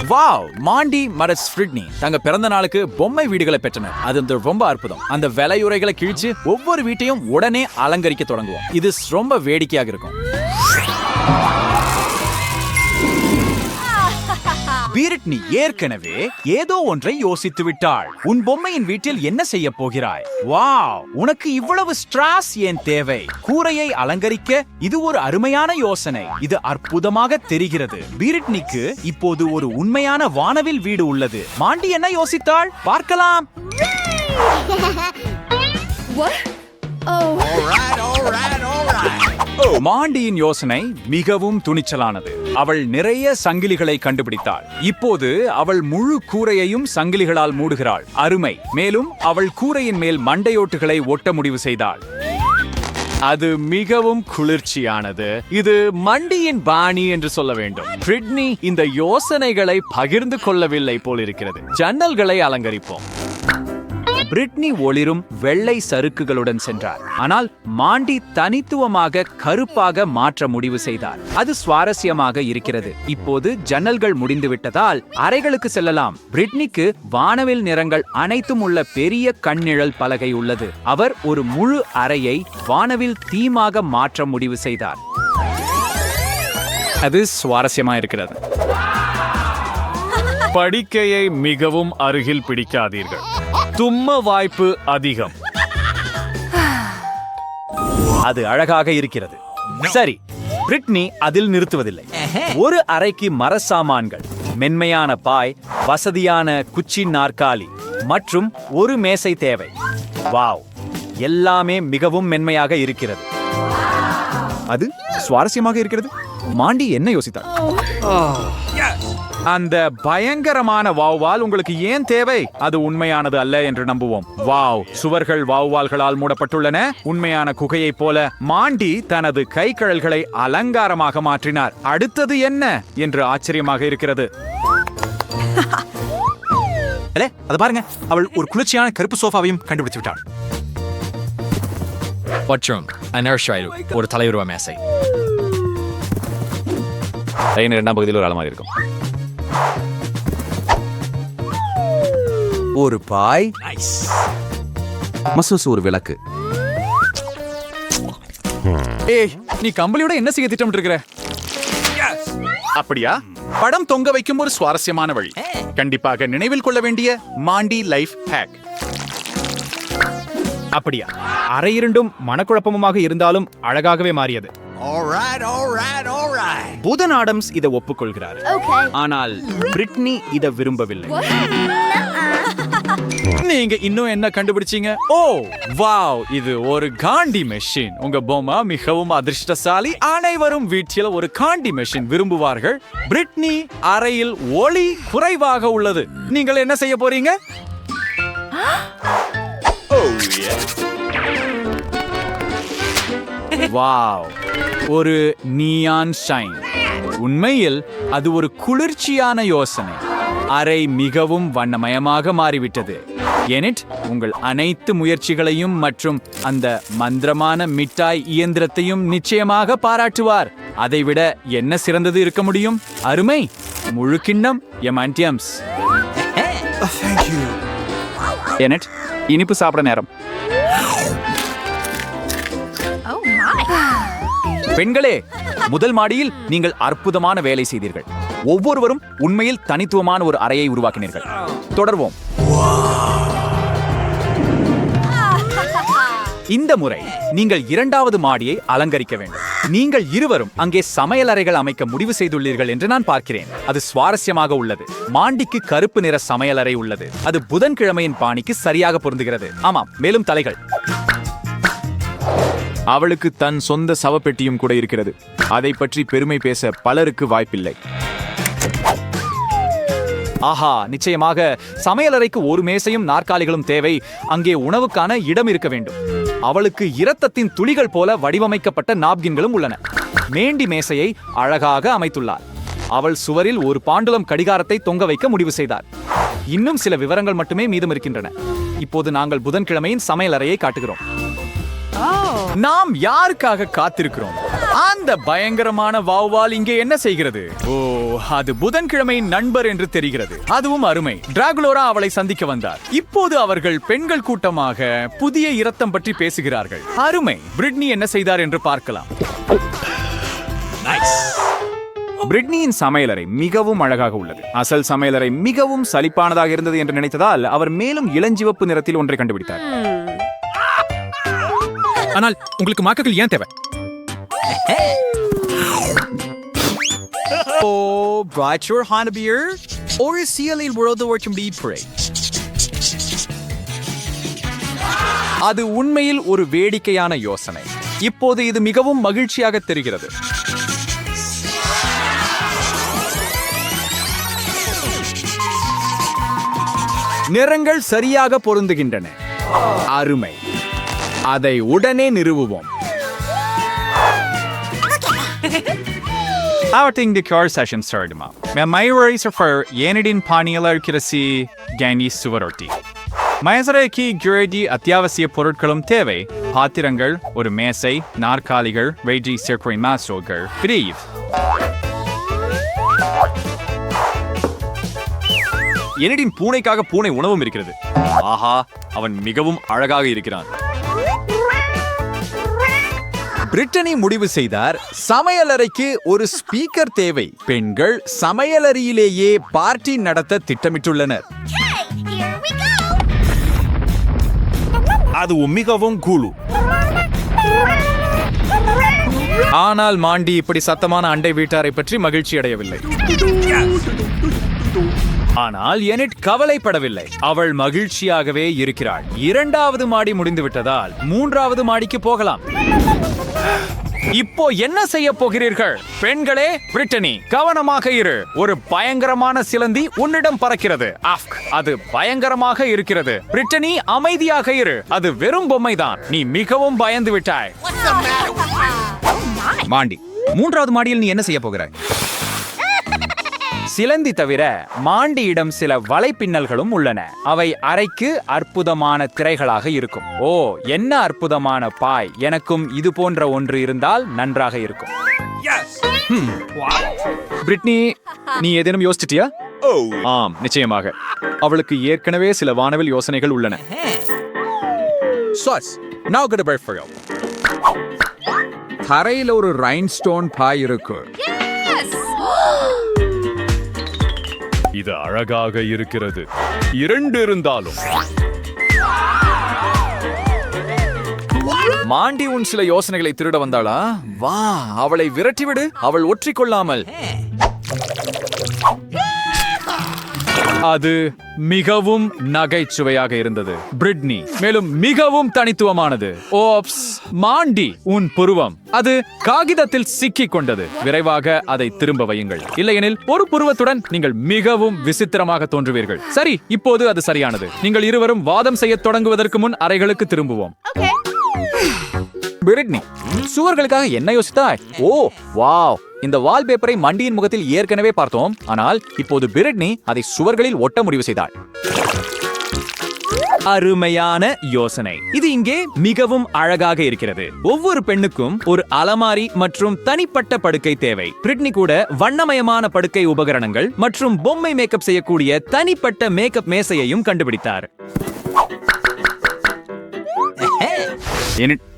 Wow, Mandi மரஸ் ஃப்ரிட்னி தங்க பிறந்த நாளுக்கு பொம்மை வீடுகளை பெற்றனர். அது ரொம்ப அற்புதம். அந்த விலையுறைகளை கிழிச்சு ஒவ்வொரு வீட்டையும் உடனே அலங்கரிக்க தொடங்குவோம். இது ரொம்ப வேடிக்கையாக இருக்கும். பிரிட்னி ஏற்கனவே ஏதோ ஒன்றை யோசித்து விட்டாள். உன் பொம்மையின் வீட்டில் என்ன செய்ய போகிறாய்? வாவ், உனக்கு இவ்வளவு ஸ்ட்ராஸ் ஏன் தேவை? கூரையை அலங்கரிக்க இது ஒரு அருமையான யோசனை. இது அற்புதமாக தெரிகிறது. பிரிட்னிக்கு இப்போது ஒரு உண்மையான வானவில் வீடு உள்ளது. மாண்டி என்ன யோசித்தாள்? பார்க்கலாம். மாண்டியின் யோசனை மிகவும் துணிச்சலானது. அவள் நிறைய சங்கிலிகளை கண்டுபிடித்தாள். இப்போது அவள் முழு கூரையையும் சங்கிலிகளால் மூடுகிறாள். அருமை. மேலும் அவள் கூரையின் மேல் மண்டையோட்டுகளை ஒட்ட முடிவு செய்தாள். அது மிகவும் குளிர்ச்சியானது. இது மண்டியின் பாணி என்று சொல்ல வேண்டும். பிரிட்னி இந்த யோசனைகளை பகிர்ந்து கொள்ளவில்லை போலிருக்கிறது. ஜன்னல்களை அலங்கரிப்போம். பிரிட்னி ஒளிரும் வெள்ளை சறுக்குகளுடன் சென்றார். ஆனால் மாண்டி தனித்துவமாக கருப்பாக மாற்ற முடிவு செய்தார். அது சுவாரஸ்யமாக இருக்கிறது. இப்போது ஜன்னல்கள் முடிந்துவிட்டதால் அறைகளுக்கு செல்லலாம். பிரிட்னிக்கு வானவில் நிறங்கள் அனைத்தும் உள்ள பெரிய கண்ணிழல் பலகை உள்ளது. அவர் ஒரு முழு அறையை வானவில் தீமாக மாற்ற முடிவு செய்தார். அது சுவாரஸ்யமா இருக்கிறது. படுக்கையை மிகவும் அருகில் பிடிக்காதீர்கள். தும்ம வாய்ப்பு அதிகம். அது அழகாக இருக்கிறது. சரி, பிரிட்னி அதில் நிறுத்துவதில்லை. ஒரு அறைக்கு மர சாமான்கள், மென்மையான பாய், வசதியான குச்சி நாற்காலி மற்றும் ஒரு மேசை தேவை. வாவ், எல்லாமே மிகவும் மென்மையாக இருக்கிறது. அது சுவாரஸ்யமாக இருக்கிறது. மாண்டி என்ன யோசித்தார்? அந்த பயங்கரமான வாவ்வால் உங்களுக்கு ஏன் தேவை? அது உண்மையானது அல்ல என்று நம்புவோம். வாவ், சுவர்கள் வாவ்வால்களால் மூடப்பட்டுள்ளன. உண்மையான குகையை போல. மாண்டி தனது கைக்கழல்களை அலங்காரமாக மாற்றினார். அடுத்தது என்ன என்று ஆச்சரியமாக இருக்கிறது. அது பாருங்க, அவள் ஒரு குளிர்ச்சியான கருப்பு சோஃபாவையும் கண்டுபிடித்து விட்டாள். மற்றும் ஒரு தலையுருவ மேசை. இரண்டாம் பகுதியில் ஒரு அலமாரி இருக்கும். ஒரு பாய், மசூஸ் ஒரு விளக்கு. ஏய், நீ கம்பளியோட என்ன செய்ய திட்டமிட்டு இருக்கிற? அப்படியா? படம் தொங்க வைக்கும் ஒரு சுவாரஸ்யமான வழி. கண்டிப்பாக நினைவில் கொள்ள வேண்டிய மாண்டி லைஃப் ஹேக். அப்படியா? அரை இரண்டும் மனக்குழப்பமாக இருந்தாலும் அழகாகவே மாறியது. புதன் ஆடம்ஸ் இதை ஒப்புக்கொள்கிறார். ஆனால் பிரிட்னி இதை விரும்பவில்லை. நீங்க இன்னும் என்ன கண்டுபிடிச்சீங்க? ஓ வாவ், இது ஒரு காண்டி மெஷின். உங்க பொம்மை மிகவும் அதிர்ஷ்டசாலி. அனைவரும் வீட்டில் ஒரு காண்டி மெஷின் விரும்புவார்கள். பிரிட்னி அறையில் ஒளி குறைவாக உள்ளது. நீங்கள் என்ன செய்ய போறீங்க? வாவ், ஒரு நியான் ஷைன். உண்மையில் அது ஒரு குளிர்ச்சியான யோசனை. அறை மிகவும் வண்ணமயமாக மாறிவிட்டது. எனிட் உங்கள் அனைத்து முயற்சிகளையும் மற்றும் அந்த மந்திரமான மிட்டாய் இயந்திரத்தையும் நிச்சயமாக பாராட்டுவார். அதைவிட என்ன சிறந்தது இருக்க முடியும்? அருமை. முழு கிண்ணம் எமாண்டியம்ஸ். எனிட், இனிப்பு சாப்பிட நேரம். பெண்களே, முதல் மாடியில் நீங்கள் அற்புதமான வேலை செய்தீர்கள். ஒவ்வொருவரும் உண்மையில் தனித்துவமான ஒரு அறையை உருவாக்கினீர்கள். தொடர்வோம். இந்த முறை நீங்கள் இரண்டாவது மாடியை அலங்கரிக்க வேண்டும். நீங்கள் இருவரும் அங்கே சமையல் அறைகள் அமைக்க முடிவு செய்துள்ளீர்கள் என்று நான் பார்க்கிறேன். அது சுவாரஸ்யமாக உள்ளது. மாண்டிக்கு கருப்பு நிற சமையல் அறை உள்ளது. அது புதன்கிழமையின் பாணிக்கு சரியாக பொருந்துகிறது. ஆமாம், மேலும் தலைகள். அவளுக்கு தன் சொந்த சவப்பெட்டியும் கூட இருக்கிறது. அதை பற்றி பெருமை பேச பலருக்கு வாய்ப்பில்லை. ஆஹா, நிச்சயமாக சமையலறைக்கு ஒரு மேசையும் நாற்காலிகளும் தேவை. அங்கே உணவுக்கான இடம் இருக்க வேண்டும். அவளுக்கு இரத்தத்தின் துளிகள் போல வடிவமைக்கப்பட்ட நாப்கின்களும் உள்ளன. மேண்டி மேசையை அழகாக அமைத்துள்ளார். அவள் சுவரில் ஒரு பாண்டுலம் கடிகாரத்தை தொங்க வைக்க முடிவு செய்தார். இன்னும் சில விவரங்கள் மட்டுமே மீதம் இருக்கின்றன. இப்போது நாங்கள் புதன்கிழமையின் சமையலறையை காட்டுகிறோம். நாம் யாருக்காக காத்திருக்கிறோம்? அந்த பயங்கரமான வௌவால் இங்கே என்ன செய்கிறது? ஓ, அது புதன்கிழமையின் நண்பர் என்று தெரிகிறது. அதுவும் அருமை. டிராகுலோரா அவளை சந்திக்க வந்தார். இப்போது அவர்கள் பெண்கள் கூட்டமாக புதிய இரத்தம் பற்றி பேசுகிறார்கள். அருமை. பிரிட்னி என்ன செய்தார் என்று பார்க்கலாம். பிரிட்னியின் சமையலறை மிகவும் அழகாக உள்ளது. அசல் சமையலறை மிகவும் சலிப்பானதாக இருந்தது என்று நினைத்ததால் அவர் மேலும் இளஞ்சிவப்பு நிறத்தில் ஒன்றை கண்டுபிடித்தார். ஆனால் உங்களுக்கு மார்க்குகள் ஏன் தேவை? ஓ, Bratcher Hanabier ஒரு சியலில் உழந்து ஓட்டும் டீப்ரை. அது உண்மையில் ஒரு வேடிக்கையான யோசனை. இப்போது இது மிகவும் மகிழ்ச்சியாக தெரிகிறது. நிறங்கள் சரியாக பொருந்துகின்றன. அருமை. அதை உடனே நிறுவுவோம். Outing the car session startuma. Mayuris for Yenidin Panilar Kirasi Gani Suvaroti. Mayazareki Guredi Atyavasiya பொருட்களும் தேவை. பாத்திரங்கள், ஒரு மேசை, நாற்காலிகள், வெஜி சேர்க்கை மாஸ்டர்கள், பிரீவ். என்னின் பூனைக்காக பூனை உணவும் இருக்கிறது. ஆஹா, அவன் மிகவும் அழகாக இருக்கிறான். பிரிட்டனி முடிவு செய்தார், சமையலறைக்கு ஒரு ஸ்பீக்கர் தேவை. பெண்கள் சமையலறையிலேயே பார்ட்டி நடத்த திட்டமிட்டுள்ளனர். அது மிகவும் கூலு. ஆனால் மாண்டி இப்படி சத்தமான அண்டை வீட்டாரை பற்றி மகிழ்ச்சி அடையவில்லை. ஆனால் எனிட் கவலைப்படவில்லை. அவள் மகிழ்ச்சியாகவே இருக்கிறாள். 2வது மாடி முடிந்து விட்டதால் 3வது மாடிக்கு போகலாம். இப்போ என்ன செய்ய போகிறீர்கள்? பெண்களே, பிரிட்டனி கவனமாக இரு. ஒரு பயங்கரமான சிலந்தி உன்னிடம் பறக்கிறது. அது பயங்கரமாக இருக்கிறது. பிரிட்டனி அமைதியாக இரு. அது வெறும் பொம்மைதான். நீ மிகவும் பயந்து விட்டாய். மாண்டி, 3வது மாடியில் நீ என்ன செய்ய போகிறாய்? சிலந்தி தவிர மாண்டியிடம் சில வலைப்பின்னல்களும் உள்ளன. அவை அறைக்கு அற்புதமான திரைகளாக இருக்கும். ஓ, என்ன அற்புதமான பாய்! எனக்கும் இது போன்ற ஒன்று இருந்தால் நன்றாக இருக்கும். பிரிட்னி, நீ ஏதேனும் யோசிச்சிட்டியா? ஆம், நிச்சயமாக. அவளுக்கு ஏற்கனவே சில வானவில் யோசனைகள் உள்ளன. Now get a bird for you. தரையில் ஒரு ரைன்ஸ்டோன் பாய் இருக்கு. இது அழகாக இருக்கிறது. 2 இருந்தாலும் மாண்டி உன் சில யோசனைகளை திருட வந்தாளா? வா, அவளை விரட்டிவிடு. அவள் ஒற்றிக்கொள்ளாமல். அது மிகவும் நகைச்சுவையாக இருந்தது, பிரிட்னி. மேலும் மிகவும் தனித்துவமானது. ஓப்ஸ், மாண்டி, உன் புருவம் அது காகிதத்தில் சிக்கிக் கொண்டது. விரைவாக அதை திரும்ப வையுங்கள். இல்லையெனில் ஒரு புருவத்துடன் நீங்கள் மிகவும் விசித்திரமாக தோன்றுவீர்கள். சரி, இப்போது அது சரியானது. நீங்கள் இருவரும் வாதம் செய்ய தொடங்குவதற்கு முன் அறைகளுக்கு திரும்புவோம். பிரிட்னி, சுவர்களுக்காக என்ன யோசித்தாய்? ஓ, வாவ்! இந்த வால்பேப்பரை மண்டியின் முகத்தில் ஏற்கனவே பார்த்தோம். ஆனால் இப்போது பிரிட்னி அதை சுவர்களில் ஒட்ட முடிவு செய்தாள். அருமையான யோசனை. இது இங்கே மிகவும் அழகாக இருக்கிறது. ஒவ்வொரு பெண்ணுக்கும் ஒரு அலமாரி மற்றும் தனிப்பட்ட படுக்கை தேவை. பிரிட்னி கூட வண்ணமயமான படுக்கை உபகரணங்கள் மற்றும் பொம்மை மேக்கப் செய்யக்கூடிய தனிப்பட்ட மேக்கப் மேசையையும் கண்டுபிடித்தார்.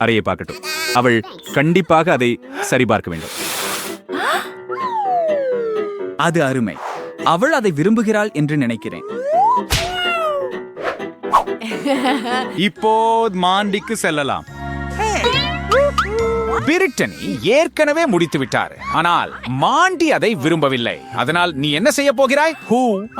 அறையை பார்க்கட்டும். அவள் கண்டிப்பாக அதை சரிபார்க்க வேண்டும். அது அருமை. அவள் அதை விரும்புகிறாள் என்று நினைக்கிறேன். இப்போ மாண்டிக்கு செல்லலாம். பிரிட்டனி ஏற்கனவே முடித்து விட்டார். ஆனால் மாண்டி அதை விரும்பவில்லை. அதனால் நீ என்ன செய்ய போகிறாய்?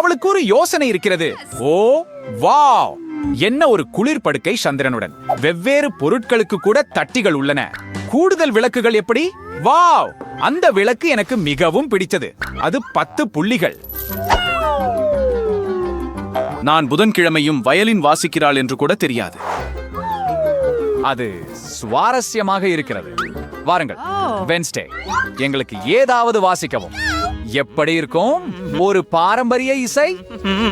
அவளுக்கு ஒரு யோசனை இருக்கிறது. ஓ, வாவ்! என்ன ஒரு குளிர் படுக்கை சந்திரனுடன். வெவ்வேறு பொருட்களுக்கு கூட தட்டிகள் உள்ளன. கூடுதல் விளக்குகள் எப்படி? வாவ்! அந்த விளக்கு எனக்கு மிகவும் பிடித்தது. அது 10 புள்ளிகள். நான் புதன்கிழமையும் வயலின் வாசிக்கிறாள் என்று கூட தெரியாது. அது சுவாரஸ்யமாக இருக்கிறது. வாருங்கள், வென்ஸ்டே, எங்களுக்கு ஏதாவது வாசிக்கவும். எப்படி இருக்கும் ஒரு பாரம்பரிய இசை?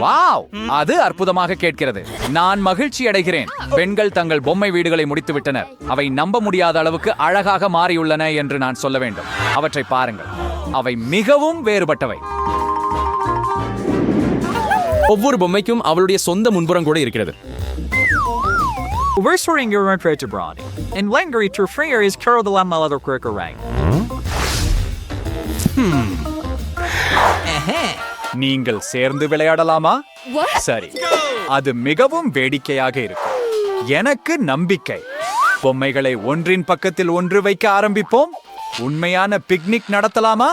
வாவ், அது அற்புதமாக கேட்கிறது. நான் மகிழ்ச்சி அடைகிறேன். பெண்கள் தங்கள் பொம்மை வீடுகளை முடித்து விட்டனர். அவை நம்ப முடியாத அளவுக்கு அழகாக மாறியுள்ளன என்று நான் சொல்ல வேண்டும். அவற்றை பாருங்கள், அவை மிகவும் வேறுபட்டவை. ஒவ்வொரு பொம்மைக்கும் அவளுடைய சொந்த முன்புறம் கூட இருக்கிறது. We're your rent Brownie. And Langry to Freer is Carol the Lamala Quirker Rang. நீங்கள் சேர்ந்து விளையாடலாமா? சரி, அது மிகவும் வேடிக்கையாக இருக்கும். எனக்கு நம்பிக்கை. பொம்மைகளை ஒன்றின் பக்கத்தில் ஒன்று வைக்க ஆரம்பிப்போம். உண்மையான பிக்னிக் நடத்தலாமா?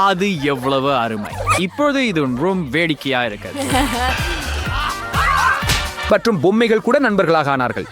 அது எவ்வளவு அருமை. இப்பொழுது இது ஒன்றும் வேடிக்கையா இருக்கிறது. மற்றும் பொம்மைகள் கூட நண்பர்களாக ஆனார்கள்.